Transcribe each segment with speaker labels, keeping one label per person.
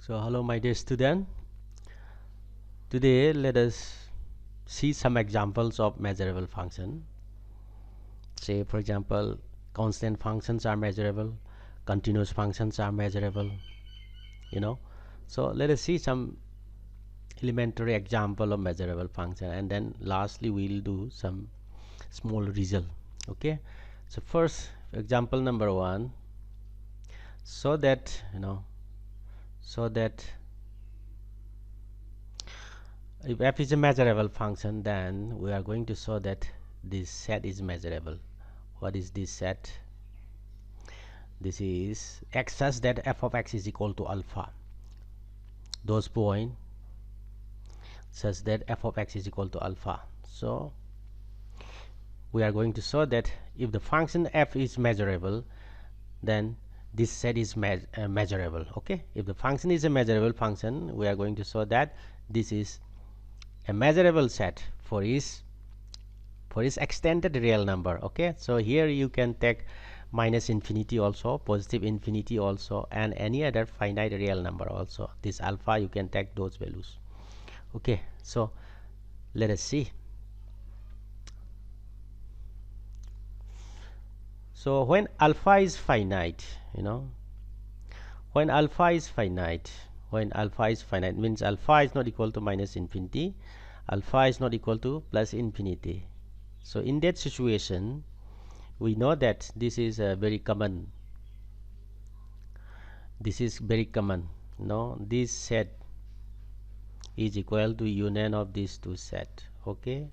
Speaker 1: So hello my dear student. Today let us see some examples of measurable function. Say for example, constant functions are measurable, continuous functions are measurable, So let us see some elementary example of measurable function, and then lastly we'll do some small result. Okay, so first example number 1. So that if f is a measurable function, then we are going to show that this set is measurable. What is this set? This is x such that f of x is equal to alpha. Those point such that f of x is equal to alpha. So we are going to show that if the function f is measurable, then this set is measurable. Okay, if the function is a measurable function, we are going to show that this is a measurable set for its extended real number. Okay, so here you can take minus infinity also, positive infinity also, and any other finite real number also. This alpha, you can take those values. Okay, so let us see. So when alpha is finite, when alpha is finite means alpha is not equal to minus infinity, alpha is not equal to plus infinity. So in that situation, we know that this is very common. This is very common. This set is equal to union of these two set. Okay,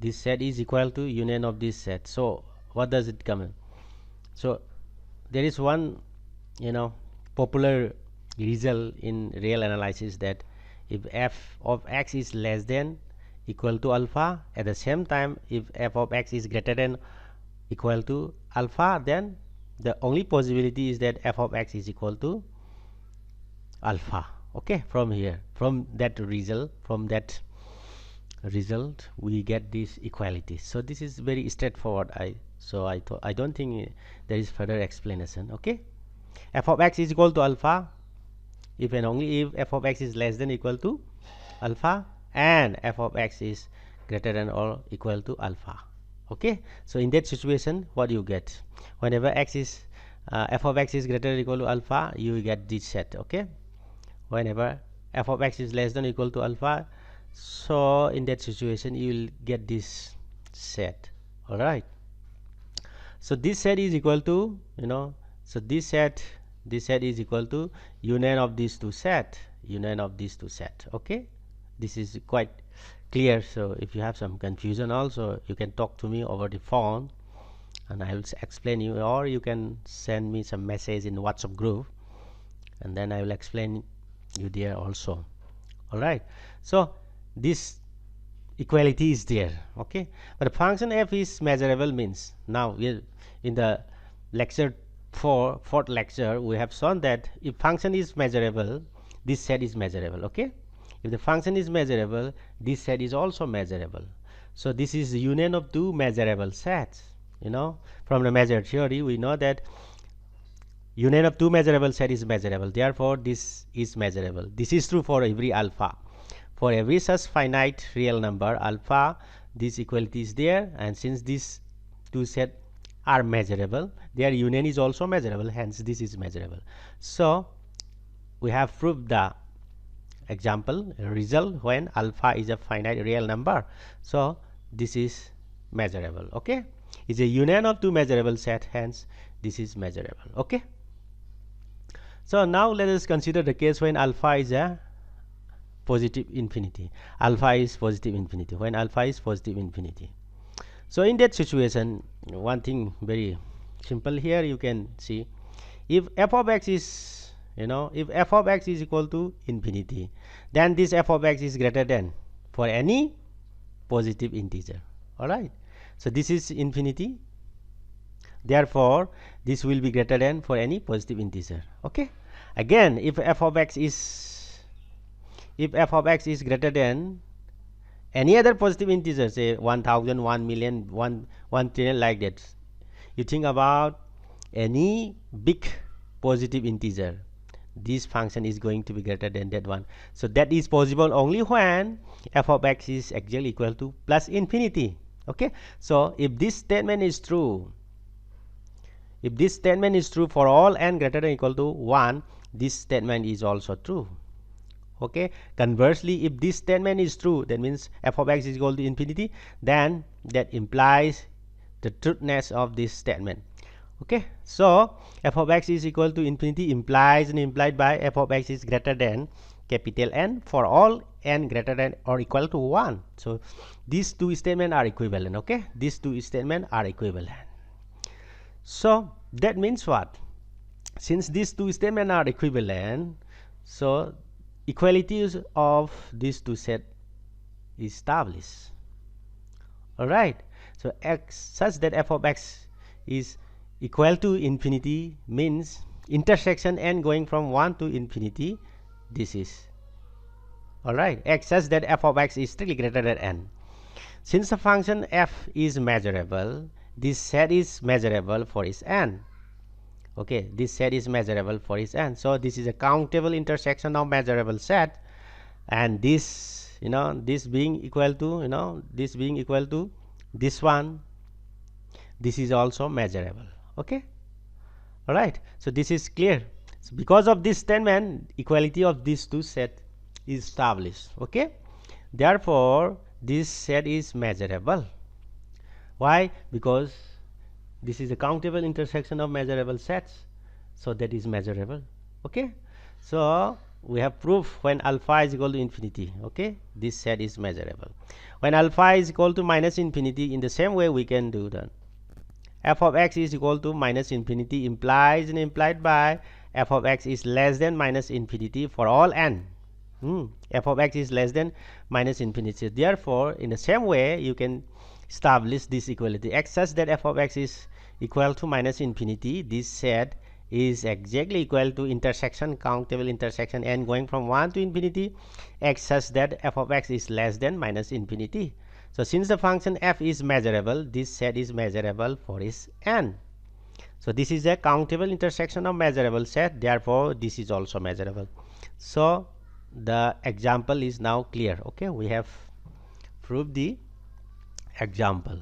Speaker 1: this set is equal to union of this set. So what does it come in? So there is one popular result in real analysis, that if f of x is less than equal to alpha, at the same time if f of x is greater than equal to alpha, then the only possibility is that f of x is equal to alpha. Okay, from that result we get this equality. So this is very straightforward. I don't think there is further explanation. Okay, f of x is equal to alpha if and only if f of x is less than equal to alpha and f of x is greater than or equal to alpha. Okay, so in that situation, what you get? Whenever x is f of x is greater than or equal to alpha, you get this set. Okay, whenever f of x is less than or equal to alpha, so in that situation you will get this set. All right, so this set is equal to so this set is equal to union of these two set. Okay, this is quite clear. So if you have some confusion also, you can talk to me over the phone and I will explain you, or you can send me some message in WhatsApp group and then I will explain you there also. All right, so this equality is there. Okay, but the function f is measurable means, now we in the lecture fourth lecture we have shown that if function is measurable, this set is measurable. Okay, if the function is measurable, this set is also measurable. So this is the union of two measurable sets. From the measure theory we know that union of two measurable set is measurable, therefore this is measurable. This is true for every alpha. For every such finite real number alpha, this equality is there, and since these two sets are measurable, their union is also measurable, hence this is measurable. So we have proved the example result when alpha is a finite real number, so this is measurable. Okay, it's a union of two measurable set, hence this is measurable. Okay, so now let us consider the case when alpha is a positive infinity. Alpha is positive infinity. When alpha is positive infinity, so in that situation, one thing very simple here you can see, if f of x is if f of x is equal to infinity, then this f of x is greater than for any positive integer. All right, so this is infinity, therefore this will be greater than for any positive integer. Okay, again, if f of x is greater than any other positive integer, say 1000, 1 million, 1 trillion, like that, you think about any big positive integer, this function is going to be greater than that one. So that is possible only when f of x is actually equal to plus infinity. Okay, so if this statement is true, for all n greater than or equal to 1, this statement is also true. Okay, conversely, if this statement is true, that means f of x is equal to infinity, then that implies the truthness of this statement. Okay, so f of x is equal to infinity implies and implied by f of x is greater than capital N for all n greater than or equal to 1. So these two statements are equivalent. Okay, these two statements are equivalent. So that means what? Since these two statements are equivalent, so equalities of these two sets is established. All right, so x such that f of x is equal to infinity means intersection n going from 1 to infinity, this is all right. X such that f of x is strictly greater than n. Since the function f is measurable, this set is measurable for its n. Okay, this set is measurable for its n. So this is a countable intersection of measurable set, and this, this being equal to, this being equal to this one, this is also measurable. Okay, all right, so this is clear. So because of this statement, equality of these two sets is established. Okay, therefore this set is measurable. Why? Because this is a countable intersection of measurable sets, so that is measurable. Okay, so we have proof when alpha is equal to infinity. Okay, this set is measurable. When alpha is equal to minus infinity, in the same way we can do that. F of x is equal to minus infinity implies and implied by f of x is less than minus infinity for all n. F of x is less than minus infinity. Therefore, in the same way, you can establish this equality. X such that f of x is equal to minus infinity. This set is exactly equal to intersection, countable intersection n going from 1 to infinity. X such that f of x is less than minus infinity. So since the function f is measurable, this set is measurable for its n. So this is a countable intersection of measurable set. Therefore, this is also measurable. So the example is now clear. Okay, we have proved the example.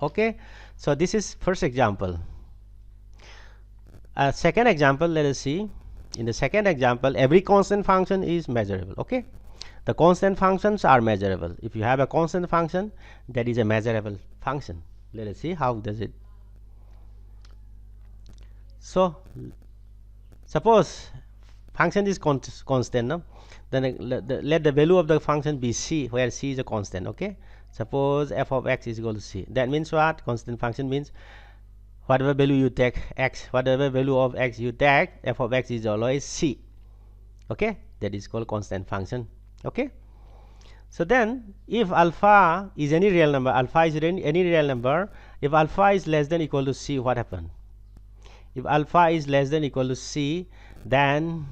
Speaker 1: Okay, so this is first example. Second example, let us see. In the second example, every constant function is measurable. Okay, the constant functions are measurable. If you have a constant function, that is a measurable function. Let us see how does it. So suppose function is constant, no? Then let the value of the function be c, where c is a constant. Okay, suppose f of x is equal to c. That means what? Constant function means whatever value you take x, whatever value of x you take, f of x is always c. Okay, that is called constant function. Okay, so then if alpha is any real number, any real number, if alpha is less than or equal to c, what happens? If alpha is less than or equal to c, then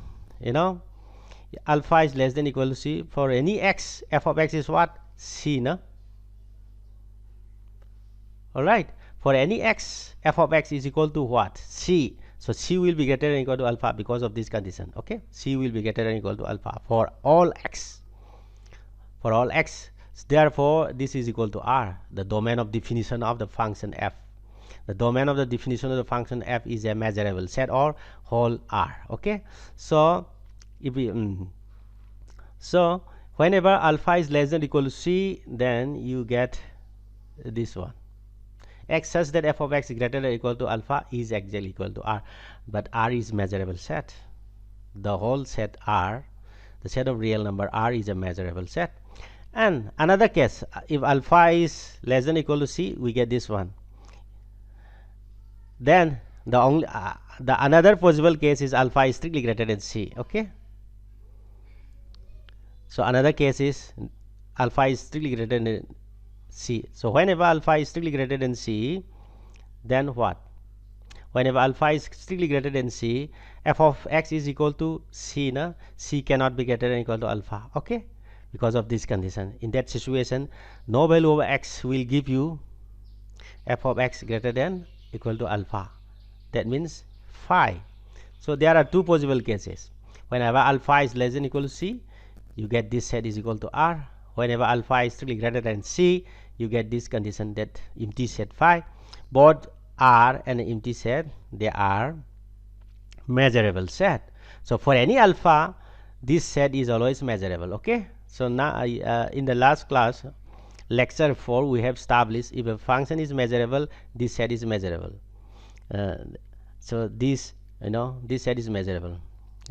Speaker 1: alpha is less than or equal to c for any x, f of x is what? C, no? All right, for any x, f of x is equal to what? C. So c will be greater than or equal to alpha because of this condition. Okay, c will be greater than or equal to alpha for all x. For all x, therefore this is equal to R, the domain of definition of the function f. The domain of the definition of the function f is a measurable set or whole R. Okay, so if we so whenever alpha is less than or equal to c, then you get this one. X such that f of x is greater than or equal to alpha is exactly equal to R, but R is measurable set. The whole set R, the set of real number R, is a measurable set. And another case, if alpha is less than or equal to c, we get this one. Then the another possible case is alpha is strictly greater than c. Okay, so another case is alpha is strictly greater than c. So whenever alpha is strictly greater than c, then what? Whenever alpha is strictly greater than c, f of x is equal to c, na? C cannot be greater than or equal to alpha. Okay, because of this condition. In that situation, no value of x will give you f of x greater than equal to alpha. That means phi. So there are two possible cases. Whenever alpha is less than equal to C, you get this set is equal to R. Whenever alpha is strictly greater than C, you get this condition that empty set phi. Both R and empty set, they are measurable set. So for any alpha, this set is always measurable. Okay, so now in the last class, lecture 4, we have established if a function is measurable, this set is measurable. So this, this set is measurable,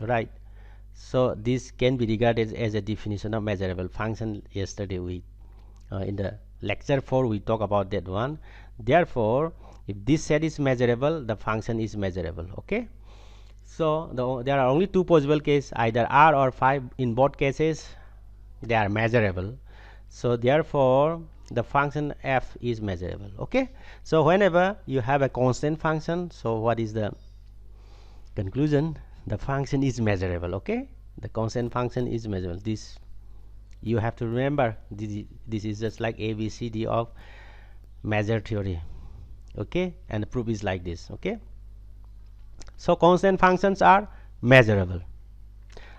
Speaker 1: right? So this can be regarded as a definition of measurable function. Yesterday we in the lecture 4 we talk about that one. Therefore, if this set is measurable, the function is measurable. Okay, so there are only two possible cases, either R or phi. In both cases they are measurable, so therefore the function f is measurable. Okay, so whenever you have a constant function, so what is the conclusion? The function is measurable. Okay, the constant function is measurable. This you have to remember. This is just like ABCD of measure theory. Okay, and the proof is like this. Okay, so constant functions are measurable.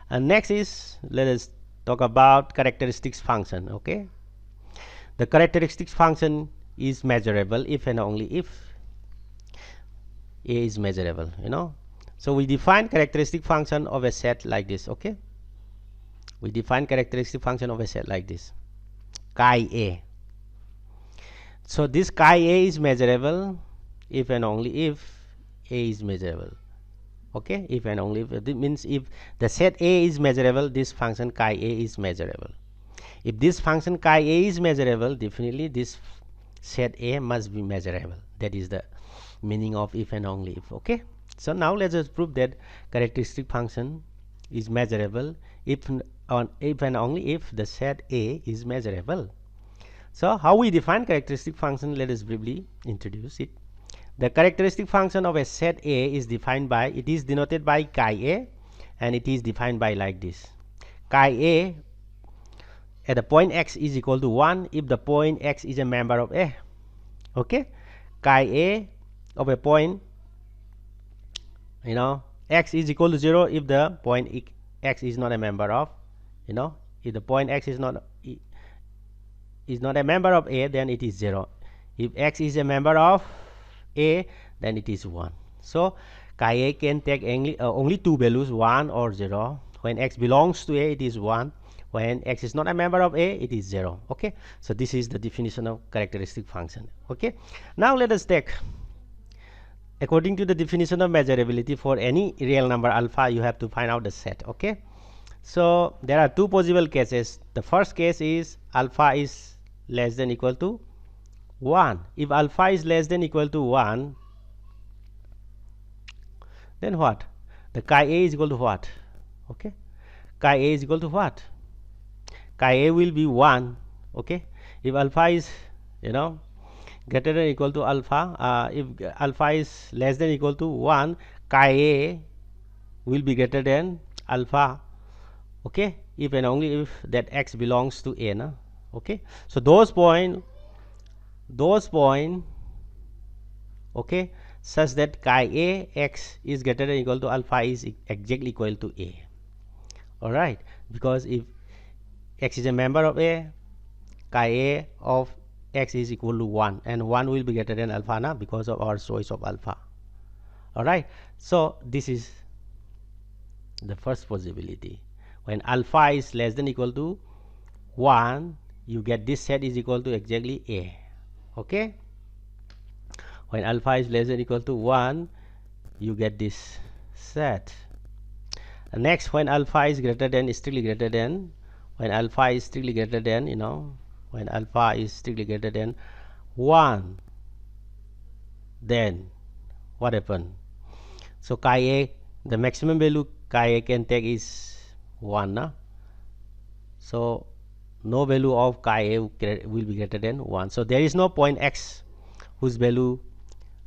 Speaker 1: And next is, let us talk about characteristics function. Okay, the characteristics function is measurable if and only if A is measurable. So we define characteristic function of a set like this. Okay, we define characteristic function of a set like this, chi A. So this chi A is measurable if and only if A is measurable. Okay, if and only if, it means if the set A is measurable, this function chi A is measurable. If this function chi A is measurable, definitely this set A must be measurable. That is the meaning of if and only if. Okay, so now let us prove that characteristic function is measurable if and only if the set A is measurable. So how we define characteristic function, let us briefly introduce it. The characteristic function of a set A is defined by, it is denoted by chi A, and it is defined by like this. Chi A at the point x is equal to 1 if the point x is a member of A. Okay, chi A of a point x is equal to 0 if the point x is not a member of, if the point x is not a member of A, then it is 0. If x is a member of A, then it is 1. So chi A can take only two values, 1 or 0. When x belongs to A, it is 1. When x is not a member of A, it is 0. Okay, so this is the definition of characteristic function. Okay, now let us take, according to the definition of measurability, for any real number alpha, you have to find out the set. Okay, so there are two possible cases. The first case is alpha is less than equal to 1. If alpha is less than equal to 1, then what? The chi A is equal to what? Okay, chi A is equal to what? Chi A will be 1. Okay, if alpha is greater than equal to alpha, if alpha is less than equal to 1, chi A will be greater than alpha. Okay, if and only if that x belongs to A. No? Okay, so those point, okay, such that chi A x is greater than equal to alpha is exactly equal to A. All right, because if x is a member of A, chi A of x is equal to 1, and 1 will be greater than alpha now because of our choice of alpha. All right, so this is the first possibility. When alpha is less than equal to 1, you get this set is equal to exactly A. Okay, when alpha is less than equal to 1, you get this set. And next, when alpha is greater than, strictly greater than, when alpha is strictly greater than, when alpha is strictly greater than 1, then what happened? So chi A, the maximum value chi A can take is 1. No? So no value of chi A will be greater than 1. So there is no point x whose value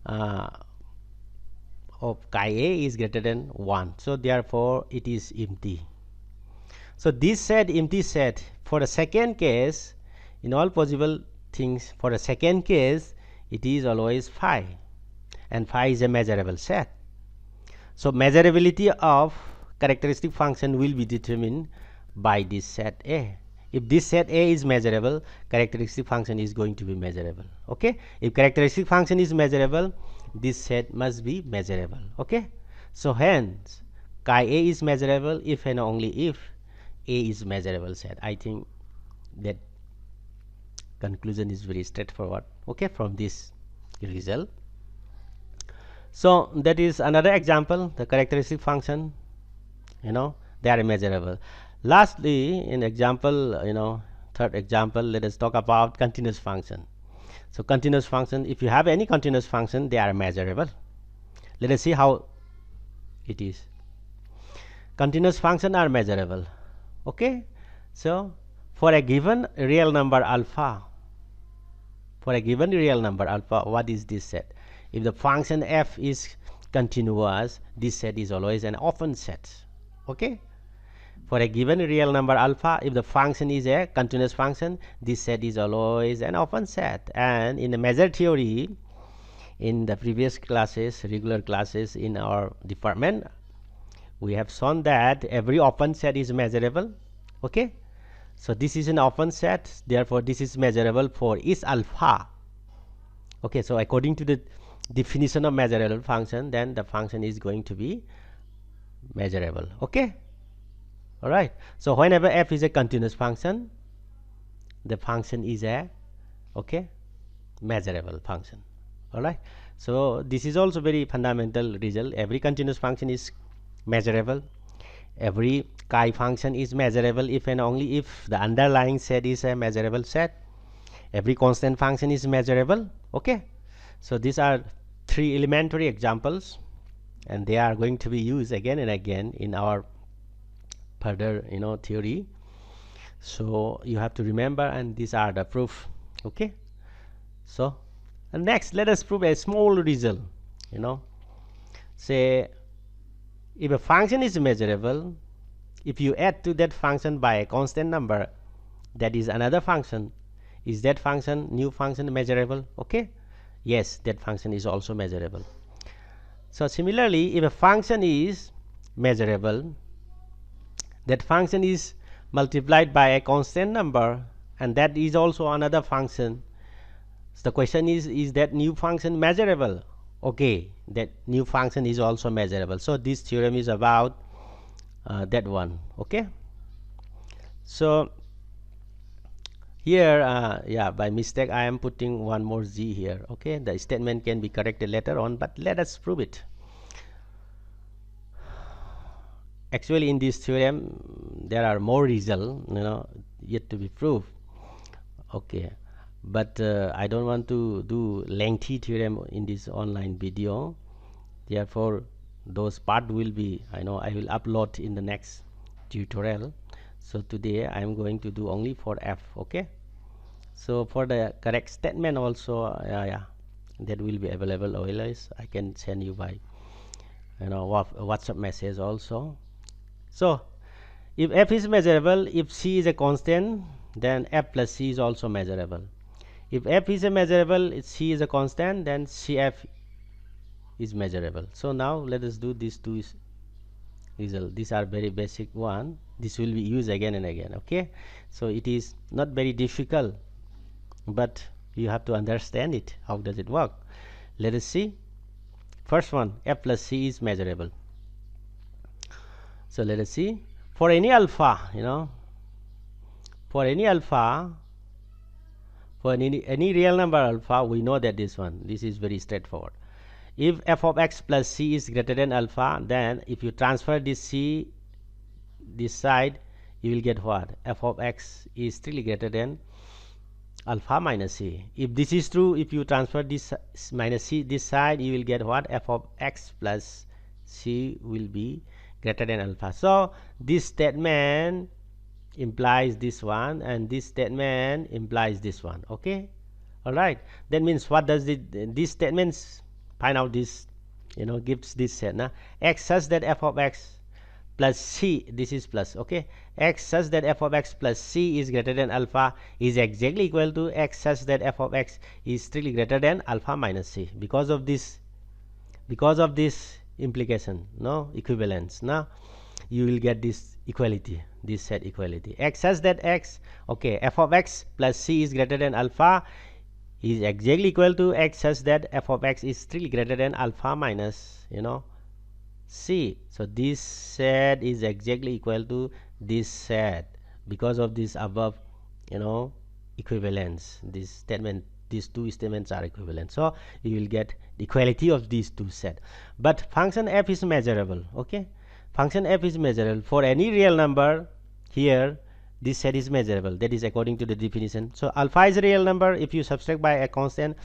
Speaker 1: of chi A is greater than 1. So therefore it is empty. So this set, empty set, for the second case, in all possible things, for the second case, it is always phi, and phi is a measurable set. So measurability of characteristic function will be determined by this set A. If this set A is measurable, characteristic function is going to be measurable. Okay, if characteristic function is measurable, this set must be measurable. Okay, so hence chi A is measurable if and only if A is measurable set. I think that conclusion is very straightforward, okay, from this result. So that is another example, the characteristic function, they are measurable. Lastly, in example, third example, let us talk about continuous function. So continuous function, if you have any continuous function, they are measurable. Let us see how it is. Continuous function are measurable. Okay, so for a given real number alpha, what is this set? If the function f is continuous, this set is always an open set. Okay, for a given real number alpha, if the function is a continuous function, this set is always an open set. And in the measure theory, in the previous classes, regular classes in our department, we have shown that every open set is measurable. Okay, so this is an open set, therefore this is measurable for each alpha. Okay, so according to the definition of measurable function, then the function is going to be measurable. Okay, all right, so whenever f is a continuous function, the function is a measurable function. All right, so this is also very fundamental result. Every continuous function is measurable. Every chi function is measurable if and only if the underlying set is a measurable set. Every constant function is measurable. Okay, so these are three elementary examples, and they are going to be used again and again in our further theory. So you have to remember, and these are the proof. Okay, so and next let us prove a small result. Say if a function is measurable, if you add to that function by a constant number, that is another function, is that function, new function, measurable? Okay, yes, that function is also measurable. So similarly, if a function is measurable, that function is multiplied by a constant number, and that is also another function. So the question is that new function measurable? Okay, that new function is also measurable. So this theorem is about that one. Okay, so here by mistake I am putting one more z here. Okay, the statement can be corrected later on, but let us prove it. Actually in this theorem there are more results yet to be proved. Okay, but I don't want to do lengthy theorem in this online video, therefore those part will be I will upload in the next tutorial. So today I am going to do only for f. Okay, so for the correct statement also that will be available always. I can send you by WhatsApp message also. So if f is measurable, if c is a constant, then f plus c is also measurable. If f is a measurable, c is a constant, then cf is measurable. So now let us do these two results. These are very basic one. This will be used again and again. Okay, so it is not very difficult, but you have to understand it. How does it work? Let us see. First one, f plus c is measurable. So let us see, for any alpha, for any real number alpha, we know that this is very straightforward. If f of x plus c is greater than alpha, then if you transfer this c this side, you will get what? F of x is strictly greater than alpha minus c. If this is true, if you transfer this minus c this side, you will get what? F of x plus c will be greater than alpha. So this statement implies this one, and this statement implies this one. Okay, all right, that means what does these statements find out? This gives this set x such that f of x plus c, this is plus, okay, x such that f of x plus c is greater than alpha is exactly equal to x such that f of x is strictly greater than alpha minus c. Because of this implication, equivalence. Now you will get this equality, this set equality. X such that x, okay, f of x plus c is greater than alpha is exactly equal to x such that f of x is still greater than alpha minus, c. So this set is exactly equal to this set because of this above, equivalence. This statement, these two statements are equivalent, so you will get the equality of these two sets. But function f is measurable. Okay, function f is measurable for any real number. Here this set is measurable, that is according to the definition. So alpha is a real number. If you subtract by a constant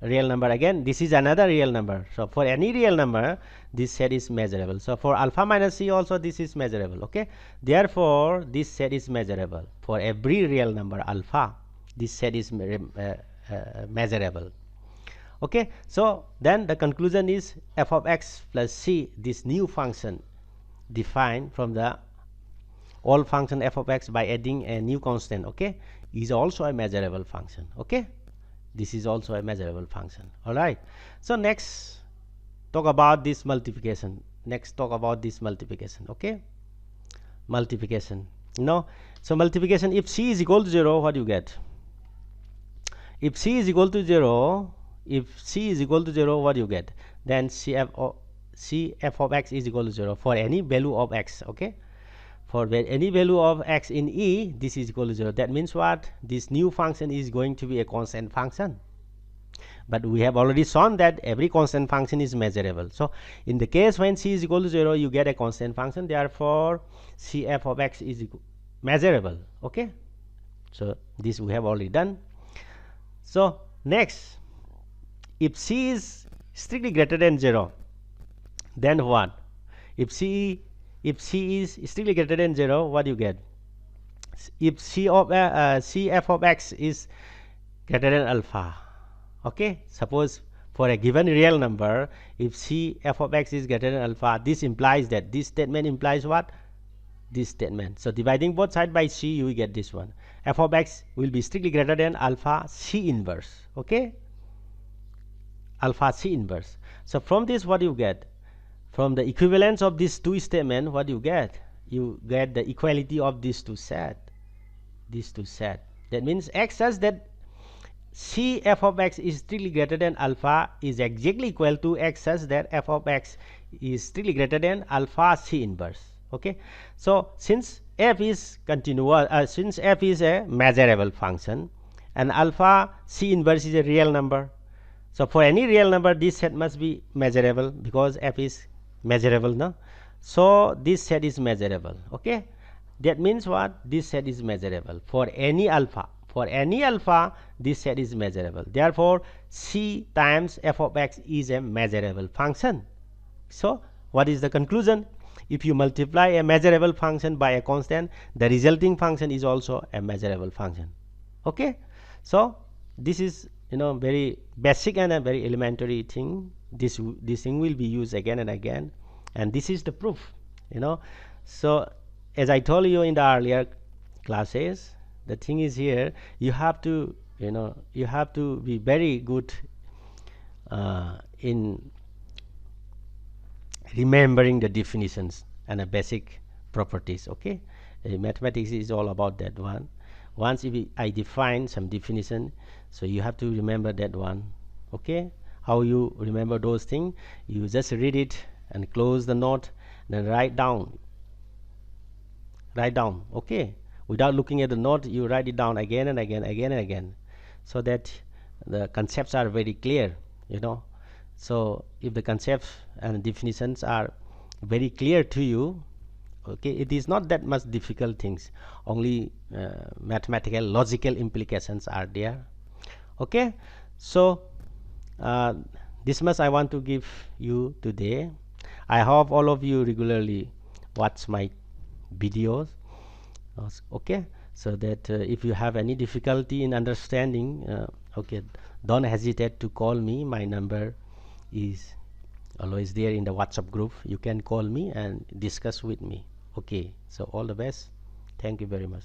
Speaker 1: real number, again this is another real number. So for any real number this set is measurable. So for alpha minus c also this is measurable. Okay, therefore this set is measurable for every real number alpha. This set is measurable. Okay, so then the conclusion is f of x plus c, this new function defined from the old function f of x by adding a new constant, okay, is also a measurable function. Okay, this is also a measurable function. All right, so next talk about this multiplication. Okay, multiplication. So multiplication, if c is equal to 0, what do you get? If c is equal to 0, what do you get? Then cf of x is equal to 0 for any value of x. Okay, for any value of x in E, this is equal to 0. That means what? This new function is going to be a constant function. But we have already shown that every constant function is measurable. So in the case when c is equal to 0, you get a constant function. Therefore cf of x is measurable. Okay, so this we have already done. So next, if c is strictly greater than 0, then what? If c is strictly greater than 0, what do you get? If cf of x is greater than alpha, okay, suppose for a given real number, if cf of x is greater than alpha, this implies that this statement implies what? This statement. So dividing both sides by c, you will get this one. F of x will be strictly greater than alpha c inverse. Okay, alpha c inverse. So from this, what do you get? From the equivalence of these two statements, what do you get? You get the equality of these two sets. That means x such that c f of x is strictly greater than alpha is exactly equal to x such that f of x is strictly greater than alpha c inverse. Okay, so since f is continuous, since f is a measurable function and alpha c inverse is a real number, so for any real number this set must be measurable because f is measurable, no? So this set is measurable. Okay, that means what? This set is measurable for any alpha. For any alpha, this set is measurable. Therefore c times f of x is a measurable function. So what is the conclusion? If you multiply a measurable function by a constant, the resulting function is also a measurable function. Okay, so this is very basic and a very elementary thing. This thing will be used again and again, and this is the proof. So as I told you in the earlier classes, the thing is here you have to be very good in remembering the definitions and the basic properties. Okay, mathematics is all about that one. Once I define some definition, so you have to remember that one. Okay, how you remember those things? You just read it and close the note, then write down. Okay, without looking at the note, you write it down again and again, so that the concepts are very clear. So if the concepts and definitions are very clear to you, okay, it is not that much difficult things, only mathematical logical implications are there. Okay, so this much I want to give you today. I hope all of you regularly watch my videos, okay, so that if you have any difficulty in understanding, okay, don't hesitate to call me. My number is always there in the WhatsApp group. You can call me and discuss with me. Okay, so all the best. Thank you very much.